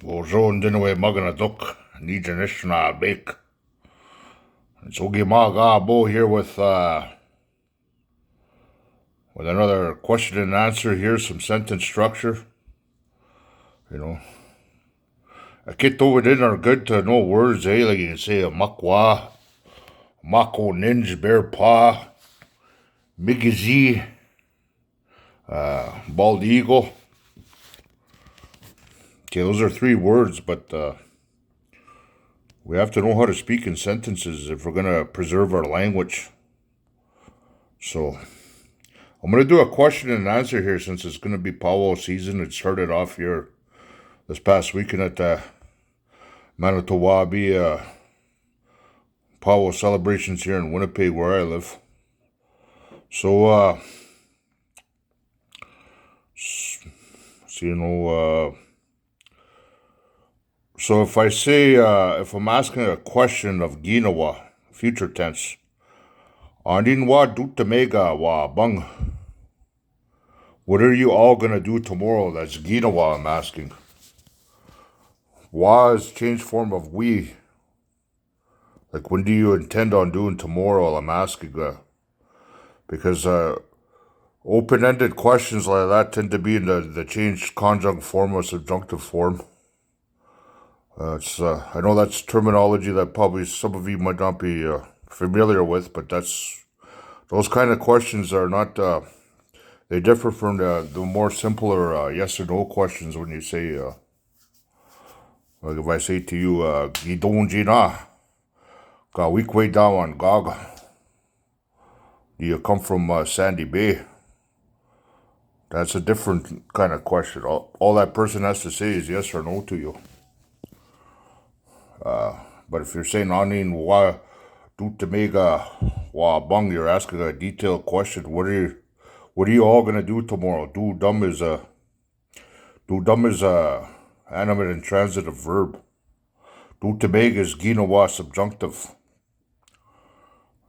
Bonjour, Dinaway Muganaduk, Nijanishna Bake. It's Ogimaga Bo here with another question and answer here, some sentence structure. You know. A kit over din are good to know words, eh? Like you can say a makwa, mako ninja, bear paw, migizi, bald eagle. Okay, those are three words, but we have to know how to speak in sentences if we're going to preserve our language. So, I'm going to do a question and answer here since it's going to be powwow season. It started off here this past weekend at the Manitowabi powwow celebrations here in Winnipeg where I live. So, so if I say, if I'm asking a question of Ginawa, future tense, Aaniin Doodameg Waabang. What are you all gonna do tomorrow? That's Ginawa I'm asking. Wa is changed form of we. Like when do you intend on doing tomorrow? I'm asking because open-ended questions like that tend to be in the changed conjunct form or subjunctive form. I know that's terminology that probably some of you might not be familiar with, but those kind of questions are not. They differ from the more simpler yes or no questions when you say, like if I say to you, Gidon Jina, Ga Weekway Dawan Gaga. Do you come from Sandy Bay? That's a different kind of question. All that person has to say is yes or no to you. But if you're saying Aaniin Doodameg Waabang, you're asking a detailed question. What are you all gonna do tomorrow? Do dumb is a animate and transitive verb. Doodameg is Ginawa subjunctive.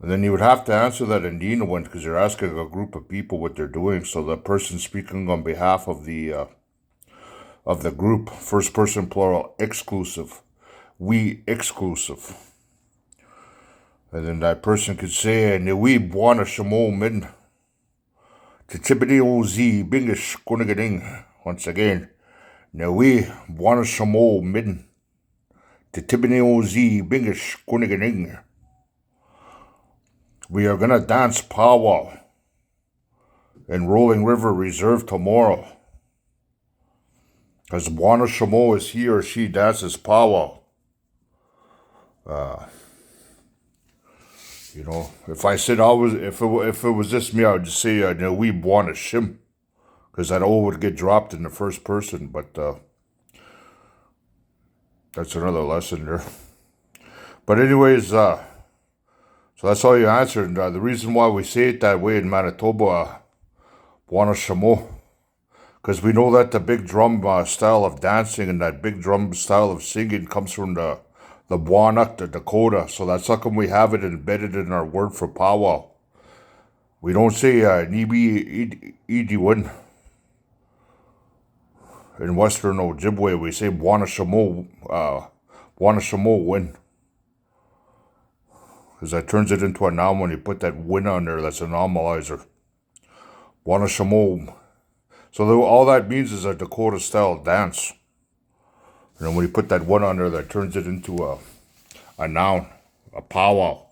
And then you would have to answer that in Dinawan because you're asking a group of people what they're doing. So the person speaking on behalf of the group, first person plural, exclusive. We exclusive. And then that person could say, Niwii-bwaanishimomin. Ditibine-O-Ziibiing, Ishkoniganing. Once again, Niwii-bwaanishimomin. Ditibine-O-Ziibiing, Ishkoniganing. We are gonna dance powwow in Rolling River Reserve tomorrow. Because Bwaanishimo is he or she dances powwow. If I said if it was just me, I would just say Niwii-bwaanishim, because that O would get dropped in the first person. But that's another lesson there. But anyways, so that's all you answered. The reason why we say it that way in Manitoba, Bwaanishimo, because we know that the big drum style of dancing and that big drum style of singing comes from the Bwaanuk, the Dakota. So that's how come we have it embedded in our word for powwow. We don't say Niwii-bwaanishimomin in Western Ojibwe. We say Bwaanishimomin. Because that turns it into a noun when you put that win on there. That's a nominalizer. Bwaanishimo. So all that means is a Dakota style dance. And then when you put that one on there, that turns it into a noun, a powwow.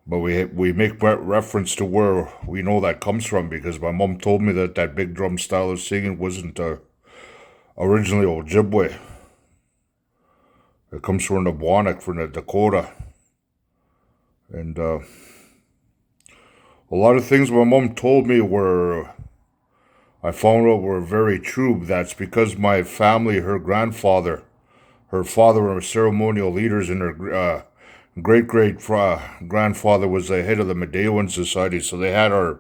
But we make reference to where we know that comes from because my mom told me that big drum style of singing wasn't originally Ojibwe. It comes from the Bwaanuk, from the Dakota. And a lot of things my mom told me I found out were very true. That's because my family, her father were ceremonial leaders, and her great-great-grandfather was the head of the Medewan Society, so they had our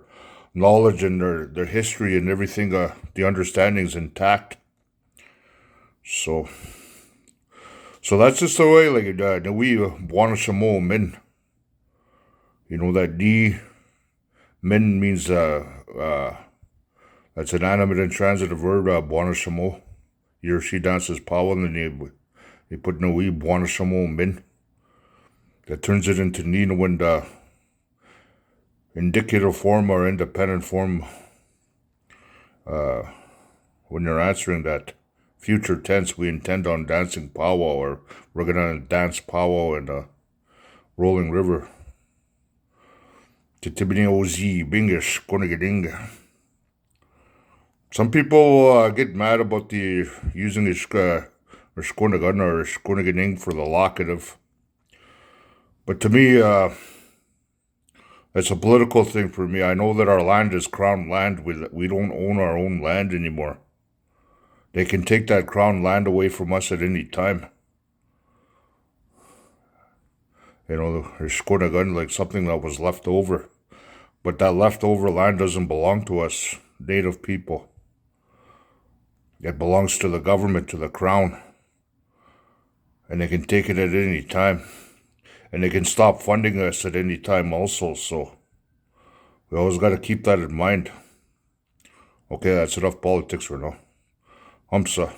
knowledge and their history and everything, the understandings intact. So that's just the way, like, Niwii-bwaanishimomin. You know that min means, that's an animate and transitive verb, Bwaanishimo. he or she dances powwow, and then they put Niwii-bwaanishimomin. That turns it into Nino in the indicative form or independent form when you're answering that. Future tense, we intend on dancing powwow, or we're gonna dance powwow in the rolling river. Ditibine-O-Ziibiing, Ishkoniganing. Some people get mad about the using Ishkoniganing or Ishkoniganing for the locative. But to me, it's a political thing for me. I know that our land is crown land. We don't own our own land anymore. They can take that crown land away from us at any time. You know, Ishkoniganing, like something that was left over. But that leftover land doesn't belong to us, native people. It belongs to the government, to the crown. And they can take it at any time. And they can stop funding us at any time also, so we always got to keep that in mind. Okay, that's enough politics for now. Hamsa.